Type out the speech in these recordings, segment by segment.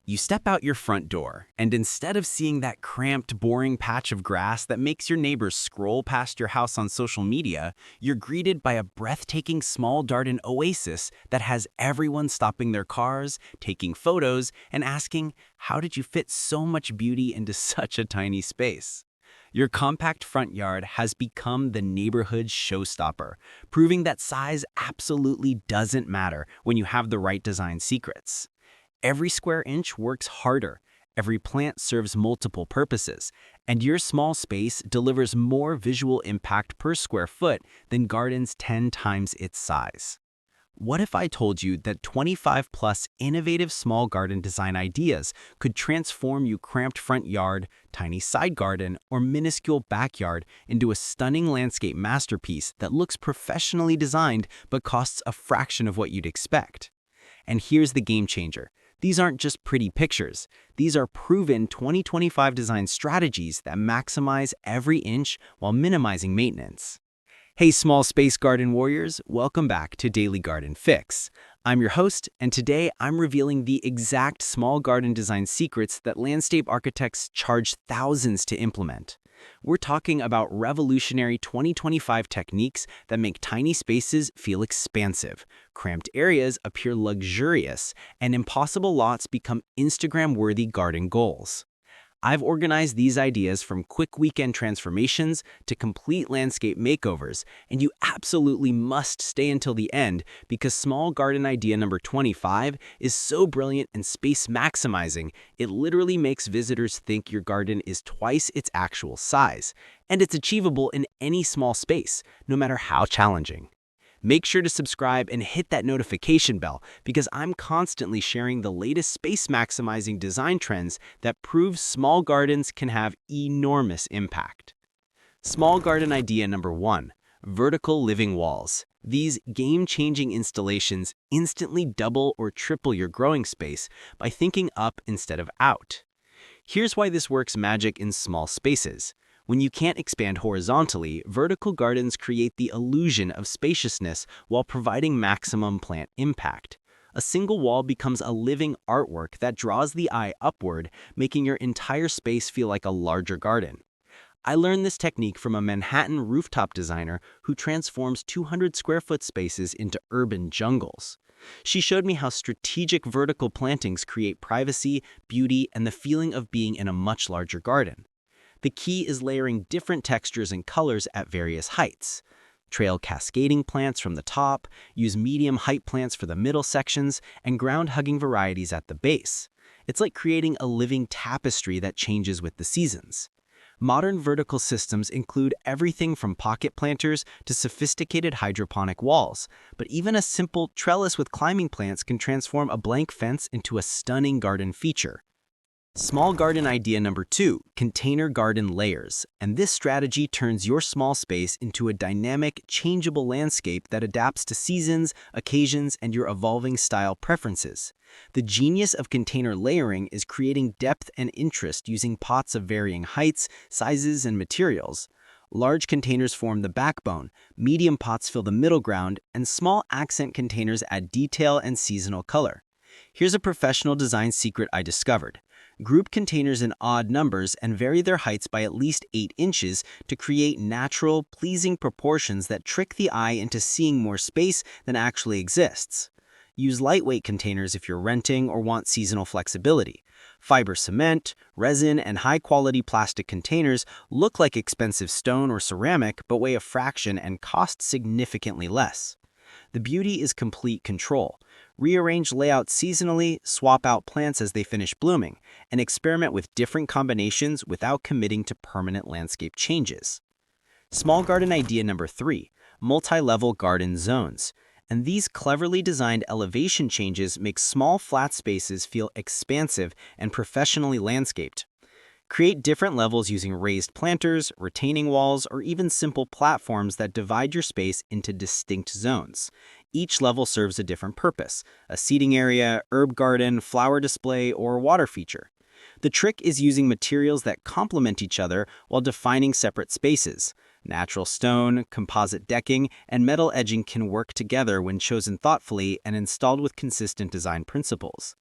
You step out your front door, and instead of seeing that cramped, boring patch of grass that makes your neighbors scroll past your house on social media, you're greeted by a breathtaking small garden oasis that has everyone stopping their cars, taking photos, and asking, "How did you fit so much beauty into such a tiny space?" Your compact front yard has become the neighborhood showstopper, proving that size absolutely doesn't matter when you have the right design secrets. Every square inch works harder, every plant serves multiple purposes, and your small space delivers more visual impact per square foot than gardens 10 times its size. What if I told you that 25 plus innovative small garden design ideas could transform your cramped front yard, tiny side garden, or minuscule backyard into a stunning landscape masterpiece that looks professionally designed but costs a fraction of what you'd expect? And here's the game changer. These aren't just pretty pictures. These are proven 2025 design strategies that maximize every inch while minimizing maintenance. Hey, small space garden warriors, welcome back to Daily Garden Fix. I'm your host, and today I'm revealing the exact small garden design secrets that landscape architects charge thousands to implement. We're talking about revolutionary 2025 techniques that make tiny spaces feel expansive, cramped areas appear luxurious, and impossible lots become Instagram-worthy garden goals. I've organized these ideas from quick weekend transformations to complete landscape makeovers, and you absolutely must stay until the end because small garden idea number 25 is so brilliant and space maximizing, it literally makes visitors think your garden is twice its actual size, and it's achievable in any small space, no matter how challenging. Make sure to subscribe and hit that notification bell because I'm constantly sharing the latest space-maximizing design trends that prove small gardens can have enormous impact. Small garden idea number 1, vertical living walls. These game-changing installations instantly double or triple your growing space by thinking up instead of out. Here's why this works magic in small spaces. When you can't expand horizontally, vertical gardens create the illusion of spaciousness while providing maximum plant impact. A single wall becomes a living artwork that draws the eye upward, making your entire space feel like a larger garden. I learned this technique from a Manhattan rooftop designer who transforms 200 square foot spaces into urban jungles. She showed me how strategic vertical plantings create privacy, beauty, and the feeling of being in a much larger garden. The key is layering different textures and colors at various heights. Trail cascading plants from the top, use medium height plants for the middle sections, and ground-hugging varieties at the base. It's like creating a living tapestry that changes with the seasons. Modern vertical systems include everything from pocket planters to sophisticated hydroponic walls, but even a simple trellis with climbing plants can transform a blank fence into a stunning garden feature. Small garden idea number 2, container garden layers. And this strategy turns your small space into a dynamic, changeable landscape that adapts to seasons, occasions, and your evolving style preferences. The genius of container layering is creating depth and interest using pots of varying heights, sizes, and materials. Large containers form the backbone, medium pots fill the middle ground, and small accent containers add detail and seasonal color. Here's a professional design secret I discovered. Group containers in odd numbers and vary their heights by at least 8 inches to create natural, pleasing proportions that trick the eye into seeing more space than actually exists. Use lightweight containers if you're renting or want seasonal flexibility. Fiber cement, resin, and high-quality plastic containers look like expensive stone or ceramic but weigh a fraction and cost significantly less. The beauty is complete control. Rearrange layouts seasonally, swap out plants as they finish blooming, and experiment with different combinations without committing to permanent landscape changes. Small garden idea number 3, multi-level garden zones. And these cleverly designed elevation changes make small flat spaces feel expansive and professionally landscaped. Create different levels using raised planters, retaining walls, or even simple platforms that divide your space into distinct zones. Each level serves a different purpose: a seating area, herb garden, flower display, or water feature. The trick is using materials that complement each other while defining separate spaces. Natural stone, composite decking, and metal edging can work together when chosen thoughtfully and installed with consistent design principles.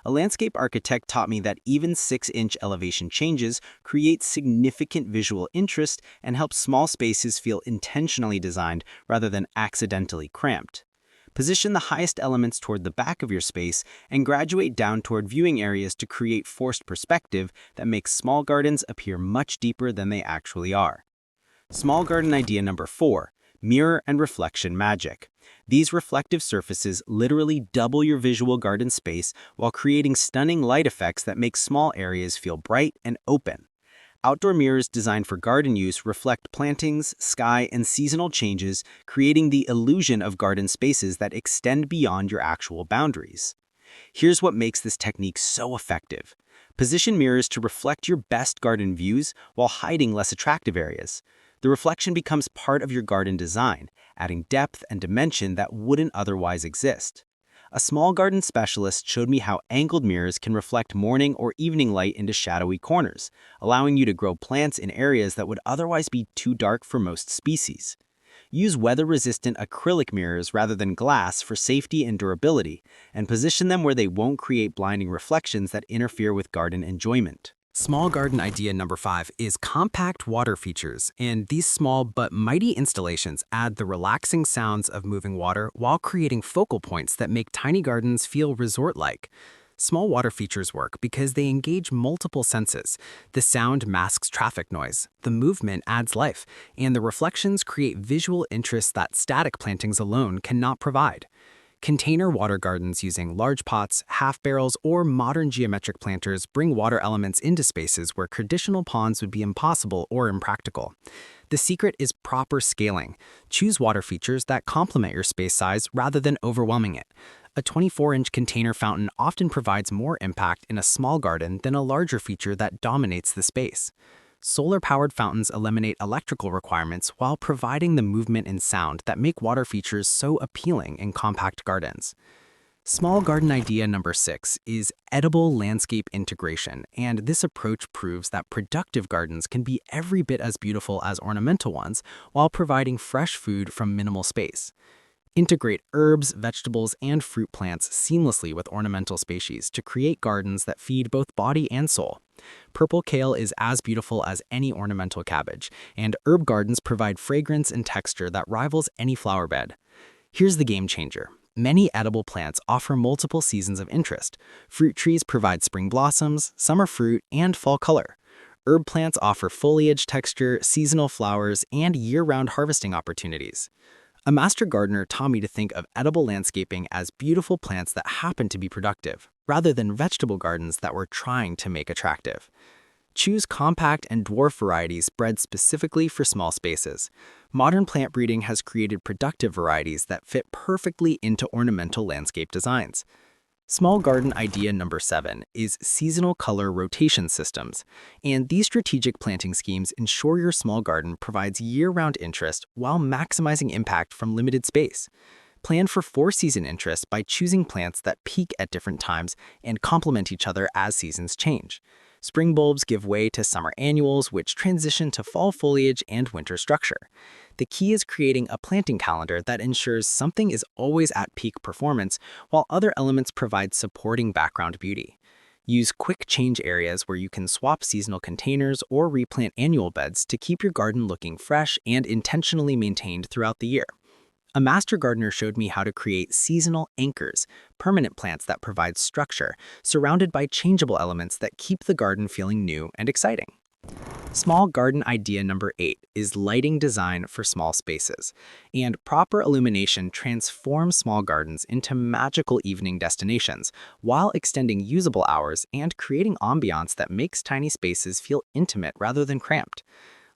A landscape architect taught me that even 6-inch elevation changes create significant visual interest and help small spaces feel intentionally designed rather than accidentally cramped. Position the highest elements toward the back of your space and graduate down toward viewing areas to create forced perspective that makes small gardens appear much deeper than they actually are. Small garden idea number 4, mirror and reflection magic. These reflective surfaces literally double your visual garden space while creating stunning light effects that make small areas feel bright and open. Outdoor mirrors designed for garden use reflect plantings, sky, and seasonal changes, creating the illusion of garden spaces that extend beyond your actual boundaries. Here's what makes this technique so effective. Position mirrors to reflect your best garden views while hiding less attractive areas. The reflection becomes part of your garden design, adding depth and dimension that wouldn't otherwise exist. A small garden specialist showed me how angled mirrors can reflect morning or evening light into shadowy corners, allowing you to grow plants in areas that would otherwise be too dark for most species. Use weather-resistant acrylic mirrors rather than glass for safety and durability, and position them where they won't create blinding reflections that interfere with garden enjoyment. Small garden idea number 5 is compact water features, and these small but mighty installations add the relaxing sounds of moving water while creating focal points that make tiny gardens feel resort-like. Small water features work because they engage multiple senses. The sound masks traffic noise, the movement adds life, and the reflections create visual interest that static plantings alone cannot provide. Container water gardens using large pots, half barrels, or modern geometric planters bring water elements into spaces where traditional ponds would be impossible or impractical. The secret is proper scaling. Choose water features that complement your space size rather than overwhelming it. A 24-inch container fountain often provides more impact in a small garden than a larger feature that dominates the space. Solar-powered fountains eliminate electrical requirements while providing the movement and sound that make water features so appealing in compact gardens. Small garden idea number 6 is edible landscape integration, and this approach proves that productive gardens can be every bit as beautiful as ornamental ones while providing fresh food from minimal space. Integrate herbs, vegetables, and fruit plants seamlessly with ornamental species to create gardens that feed both body and soul. Purple kale is as beautiful as any ornamental cabbage, and herb gardens provide fragrance and texture that rivals any flower bed. Here's the game changer. Many edible plants offer multiple seasons of interest. Fruit trees provide spring blossoms, summer fruit, and fall color. Herb plants offer foliage texture, seasonal flowers, and year-round harvesting opportunities. A master gardener taught me to think of edible landscaping as beautiful plants that happen to be productive, rather than vegetable gardens that we're trying to make attractive. Choose compact and dwarf varieties bred specifically for small spaces. Modern plant breeding has created productive varieties that fit perfectly into ornamental landscape designs. Small garden idea number 7 is seasonal color rotation systems, and these strategic planting schemes ensure your small garden provides year-round interest while maximizing impact from limited space. Plan for 4-season interest by choosing plants that peak at different times and complement each other as seasons change. Spring bulbs give way to summer annuals, which transition to fall foliage and winter structure. The key is creating a planting calendar that ensures something is always at peak performance, while other elements provide supporting background beauty. Use quick change areas where you can swap seasonal containers or replant annual beds to keep your garden looking fresh and intentionally maintained throughout the year. A master gardener showed me how to create seasonal anchors, permanent plants that provide structure, surrounded by changeable elements that keep the garden feeling new and exciting. Small garden idea number 8 is lighting design for small spaces, and proper illumination transforms small gardens into magical evening destinations while extending usable hours and creating ambiance that makes tiny spaces feel intimate rather than cramped.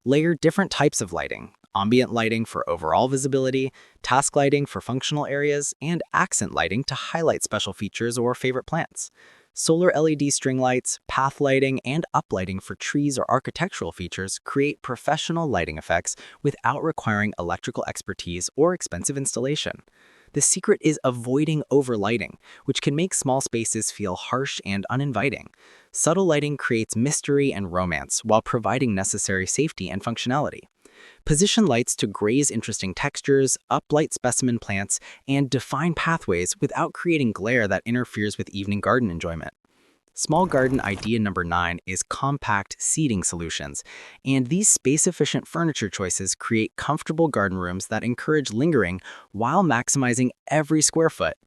Layer different types of lighting: ambient lighting for overall visibility, task lighting for functional areas, and accent lighting to highlight special features or favorite plants. Solar LED string lights, path lighting, and uplighting for trees or architectural features create professional lighting effects without requiring electrical expertise or expensive installation. The secret is avoiding overlighting, which can make small spaces feel harsh and uninviting. Subtle lighting creates mystery and romance while providing necessary safety and functionality. Position lights to graze interesting textures, uplight specimen plants, and define pathways without creating glare that interferes with evening garden enjoyment. Small garden idea number 9 is compact seating solutions, and these space-efficient furniture choices create comfortable garden rooms that encourage lingering while maximizing every square foot.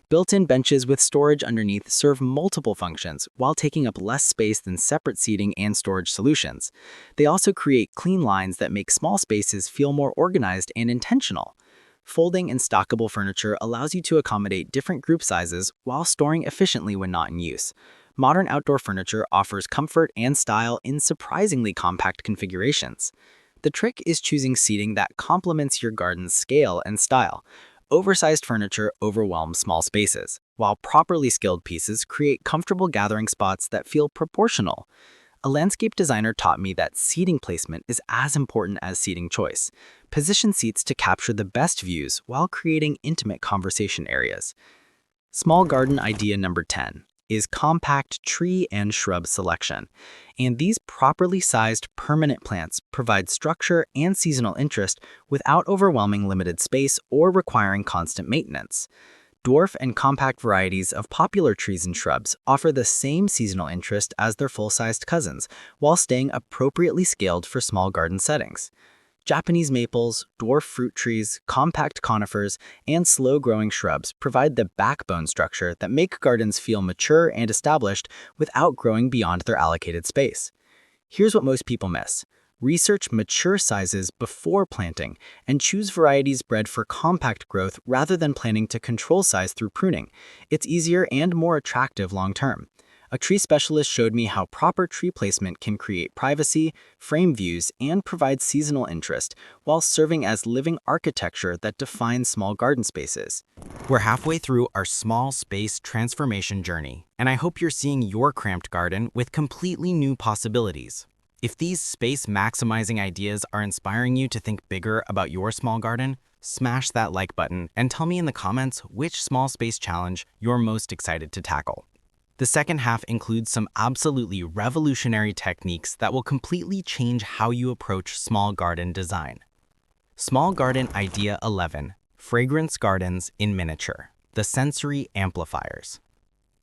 Built-in benches with storage underneath serve multiple functions while taking up less space than separate seating and storage solutions. They also create clean lines that make small spaces feel more organized and intentional. Folding and stackable furniture allows you to accommodate different group sizes while storing efficiently when not in use. Modern outdoor furniture offers comfort and style in surprisingly compact configurations. The trick is choosing seating that complements your garden's scale and style. Oversized furniture overwhelms small spaces, while properly scaled pieces create comfortable gathering spots that feel proportional. A landscape designer taught me that seating placement is as important as seating choice. Position seats to capture the best views while creating intimate conversation areas. Small garden idea number 10 is compact tree and shrub selection. And these properly sized permanent plants provide structure and seasonal interest without overwhelming limited space or requiring constant maintenance. Dwarf and compact varieties of popular trees and shrubs offer the same seasonal interest as their full-sized cousins, while staying appropriately scaled for small garden settings. Japanese maples, dwarf fruit trees, compact conifers, and slow-growing shrubs provide the backbone structure that make gardens feel mature and established without growing beyond their allocated space. Here's what most people miss. Research mature sizes before planting and choose varieties bred for compact growth rather than planning to control size through pruning. It's easier and more attractive long-term. A tree specialist showed me how proper tree placement can create privacy, frame views, and provide seasonal interest, while serving as living architecture that defines small garden spaces. We're halfway through our small space transformation journey, and I hope you're seeing your cramped garden with completely new possibilities. If these space-maximizing ideas are inspiring you to think bigger about your small garden, smash that like button and tell me in the comments which small space challenge you're most excited to tackle. The second half includes some absolutely revolutionary techniques that will completely change how you approach small garden design. Small garden idea 11, fragrance gardens in miniature, the sensory amplifiers.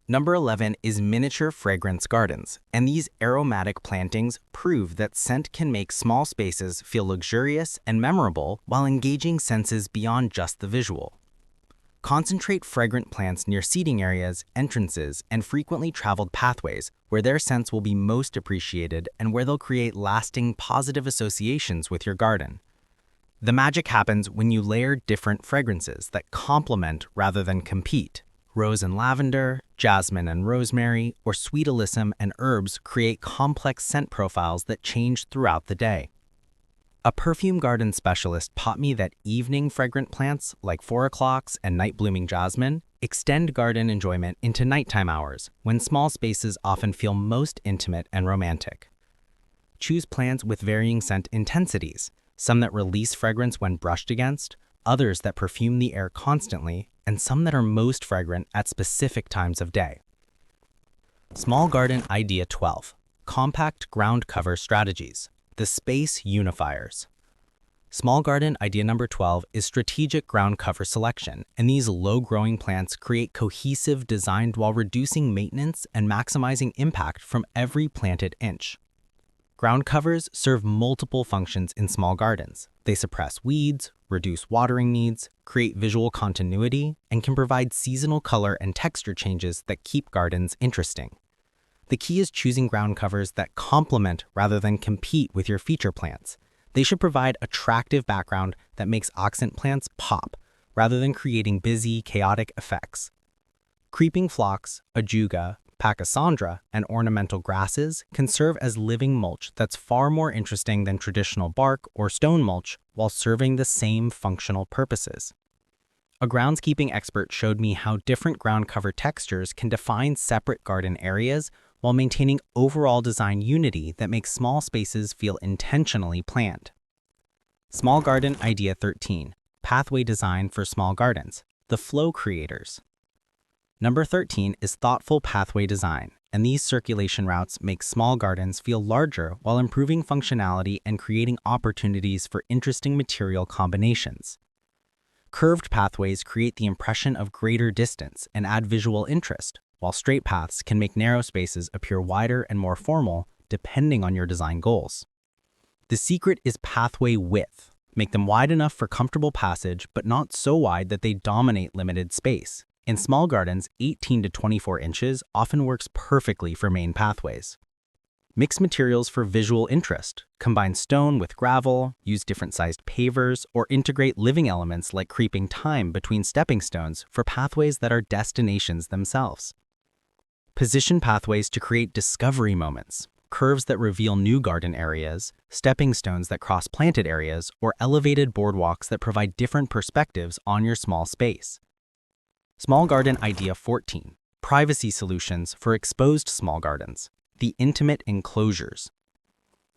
Number 11 is miniature fragrance gardens, and these aromatic plantings prove that scent can make small spaces feel luxurious and memorable while engaging senses beyond just the visual. Concentrate fragrant plants near seating areas, entrances, and frequently traveled pathways where their scents will be most appreciated and where they'll create lasting positive associations with your garden. The magic happens when you layer different fragrances that complement rather than compete. Rose and lavender, jasmine and rosemary, or sweet alyssum and herbs create complex scent profiles that change throughout the day. A perfume garden specialist taught me that evening fragrant plants like 4 o'clocks and night blooming jasmine extend garden enjoyment into nighttime hours when small spaces often feel most intimate and romantic. Choose plants with varying scent intensities, some that release fragrance when brushed against, others that perfume the air constantly, and some that are most fragrant at specific times of day. Small garden idea 12, compact ground cover strategies. The space unifiers. Small garden idea number 12 is strategic ground cover selection, and these low-growing plants create cohesive design while reducing maintenance and maximizing impact from every planted inch. Ground covers serve multiple functions in small gardens. They suppress weeds, reduce watering needs, create visual continuity, and can provide seasonal color and texture changes that keep gardens interesting. The key is choosing ground covers that complement rather than compete with your feature plants. They should provide attractive background that makes accent plants pop, rather than creating busy, chaotic effects. Creeping phlox, ajuga, pachysandra, and ornamental grasses can serve as living mulch that's far more interesting than traditional bark or stone mulch while serving the same functional purposes. A groundskeeping expert showed me how different ground cover textures can define separate garden areas while maintaining overall design unity that makes small spaces feel intentionally planned. Small garden idea 13, pathway design for small gardens, the flow creators. Number 13 is thoughtful pathway design, and these circulation routes make small gardens feel larger while improving functionality and creating opportunities for interesting material combinations. Curved pathways create the impression of greater distance and add visual interest, while straight paths can make narrow spaces appear wider and more formal depending on your design goals. The secret is pathway width. Make them wide enough for comfortable passage, but not so wide that they dominate limited space. In small gardens, 18 to 24 inches often works perfectly for main pathways. Mix materials for visual interest. Combine stone with gravel, use different sized pavers, or integrate living elements like creeping thyme between stepping stones for pathways that are destinations themselves. Position pathways to create discovery moments. Curves that reveal new garden areas, stepping stones that cross planted areas, or elevated boardwalks that provide different perspectives on your small space. Small Garden Idea 14. Privacy solutions for exposed small gardens. The intimate enclosures.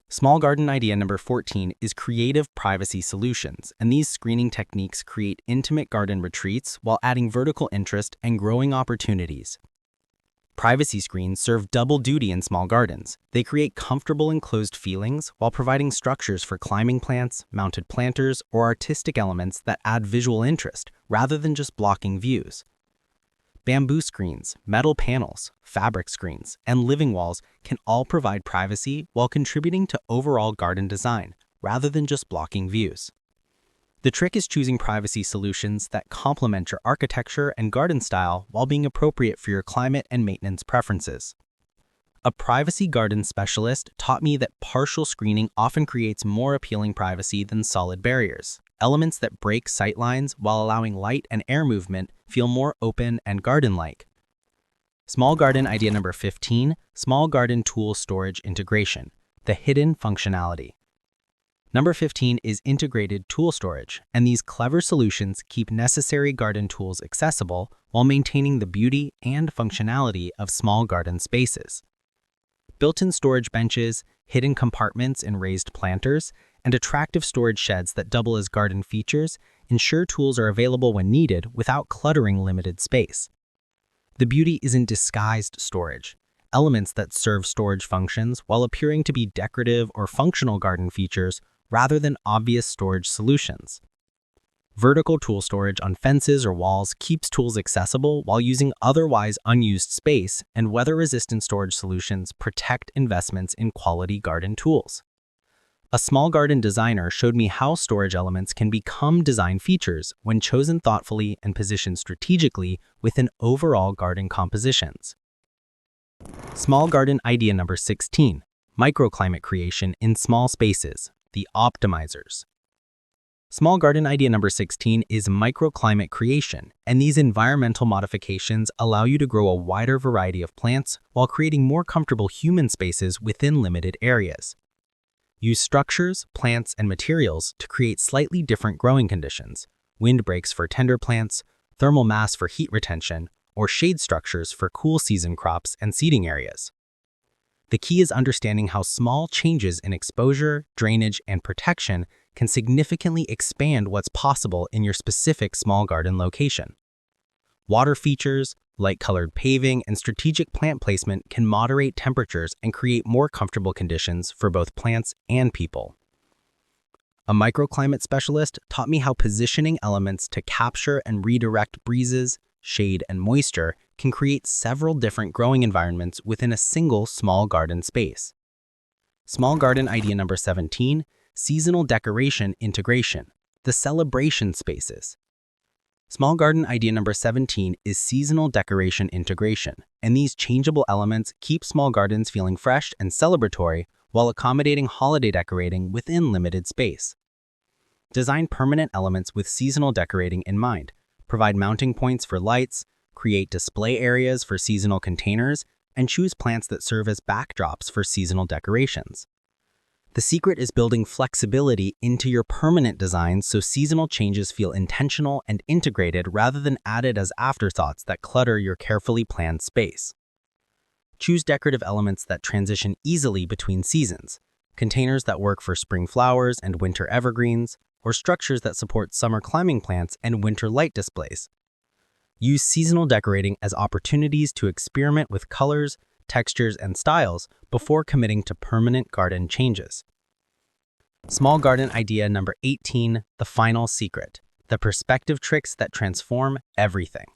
Small garden idea number 14 is creative privacy solutions, and these screening techniques create intimate garden retreats while adding vertical interest and growing opportunities. Privacy screens serve double duty in small gardens. They create comfortable enclosed feelings while providing structures for climbing plants, mounted planters, or artistic elements that add visual interest rather than just blocking views. Bamboo screens, metal panels, fabric screens, and living walls can all provide privacy while contributing to overall garden design rather than just blocking views. The trick is choosing privacy solutions that complement your architecture and garden style while being appropriate for your climate and maintenance preferences. A privacy garden specialist taught me that partial screening often creates more appealing privacy than solid barriers. Elements that break sightlines while allowing light and air movement feel more open and garden-like. Small garden idea number 15, small garden tool storage integration, the hidden functionality. Number 15 is integrated tool storage, and these clever solutions keep necessary garden tools accessible while maintaining the beauty and functionality of small garden spaces. Built-in storage benches, hidden compartments in raised planters, and attractive storage sheds that double as garden features ensure tools are available when needed without cluttering limited space. The beauty is in disguised storage, elements that serve storage functions while appearing to be decorative or functional garden features rather than obvious storage solutions. Vertical tool storage on fences or walls keeps tools accessible while using otherwise unused space, and weather-resistant storage solutions protect investments in quality garden tools. A small garden designer showed me how storage elements can become design features when chosen thoughtfully and positioned strategically within overall garden compositions. Small garden idea number 16, microclimate creation in small spaces, the optimizers. Small garden idea number 16 is microclimate creation, and these environmental modifications allow you to grow a wider variety of plants while creating more comfortable human spaces within limited areas. Use structures, plants, and materials to create slightly different growing conditions, windbreaks for tender plants, thermal mass for heat retention, or shade structures for cool season crops and seeding areas. The key is understanding how small changes in exposure, drainage, and protection can significantly expand what's possible in your specific small garden location. Water features, light-colored paving, and strategic plant placement can moderate temperatures and create more comfortable conditions for both plants and people. A microclimate specialist taught me how positioning elements to capture and redirect breezes, shade, and moisture can create several different growing environments within a single small garden space. Small garden idea number 17, seasonal decoration integration, the celebration spaces. Small garden idea number 17 is seasonal decoration integration, and these changeable elements keep small gardens feeling fresh and celebratory while accommodating holiday decorating within limited space. Design permanent elements with seasonal decorating in mind. Provide mounting points for lights, create display areas for seasonal containers, and choose plants that serve as backdrops for seasonal decorations. The secret is building flexibility into your permanent designs so seasonal changes feel intentional and integrated rather than added as afterthoughts that clutter your carefully planned space. Choose decorative elements that transition easily between seasons, containers that work for spring flowers and winter evergreens, or structures that support summer climbing plants and winter light displays. Use seasonal decorating as opportunities to experiment with colors, textures, and styles before committing to permanent garden changes. Small garden idea number 18, the final secret, the perspective tricks that transform everything.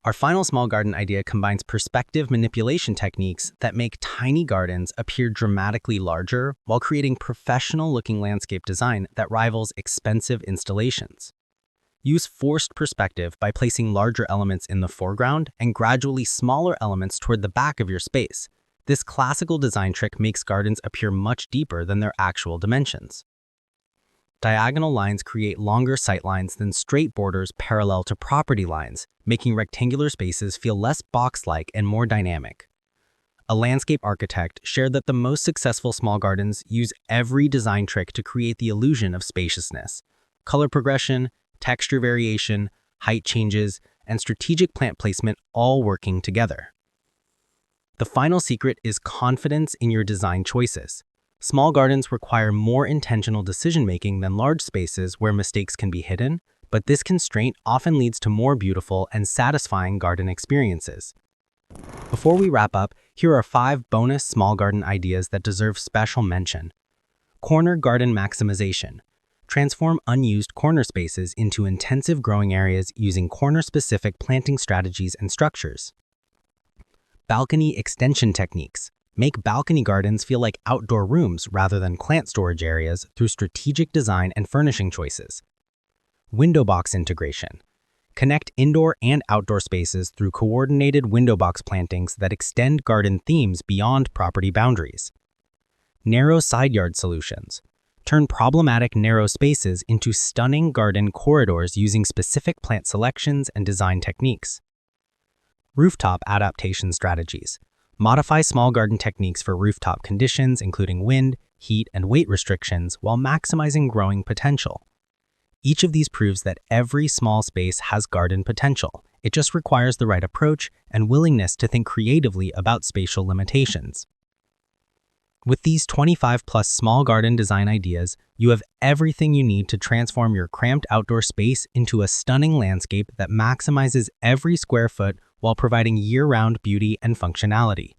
Our final small garden idea combines perspective manipulation techniques that make tiny gardens appear dramatically larger while creating professional-looking landscape design that rivals expensive installations. Use forced perspective by placing larger elements in the foreground and gradually smaller elements toward the back of your space. This classical design trick makes gardens appear much deeper than their actual dimensions. Diagonal lines create longer sightlines than straight borders parallel to property lines, making rectangular spaces feel less box-like and more dynamic. A landscape architect shared that the most successful small gardens use every design trick to create the illusion of spaciousness. Color progression, texture variation, height changes, and strategic plant placement all working together. The final secret is confidence in your design choices. Small gardens require more intentional decision-making than large spaces where mistakes can be hidden, but this constraint often leads to more beautiful and satisfying garden experiences. Before we wrap up, here are 5 bonus small garden ideas that deserve special mention. Corner garden maximization. Transform unused corner spaces into intensive growing areas using corner-specific planting strategies and structures. Balcony extension techniques. Make balcony gardens feel like outdoor rooms rather than plant storage areas through strategic design and furnishing choices. Window box integration. Connect indoor and outdoor spaces through coordinated window box plantings that extend garden themes beyond property boundaries. Narrow side yard solutions. Turn problematic narrow spaces into stunning garden corridors using specific plant selections and design techniques. Rooftop adaptation strategies. Modify small garden techniques for rooftop conditions, including wind, heat, and weight restrictions, while maximizing growing potential. Each of these proves that every small space has garden potential. It just requires the right approach and willingness to think creatively about spatial limitations. With these 25+ small garden design ideas, you have everything you need to transform your cramped outdoor space into a stunning landscape that maximizes every square foot while providing year-round beauty and functionality.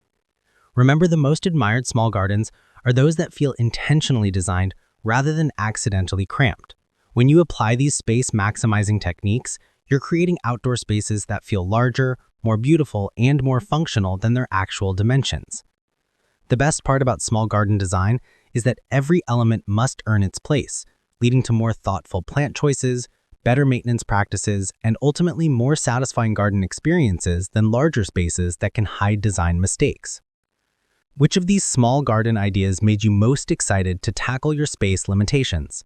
Remember, the most admired small gardens are those that feel intentionally designed rather than accidentally cramped. When you apply these space-maximizing techniques, you're creating outdoor spaces that feel larger, more beautiful, and more functional than their actual dimensions. The best part about small garden design is that every element must earn its place, leading to more thoughtful plant choices, better maintenance practices, and ultimately more satisfying garden experiences than larger spaces that can hide design mistakes. Which of these small garden ideas made you most excited to tackle your space limitations?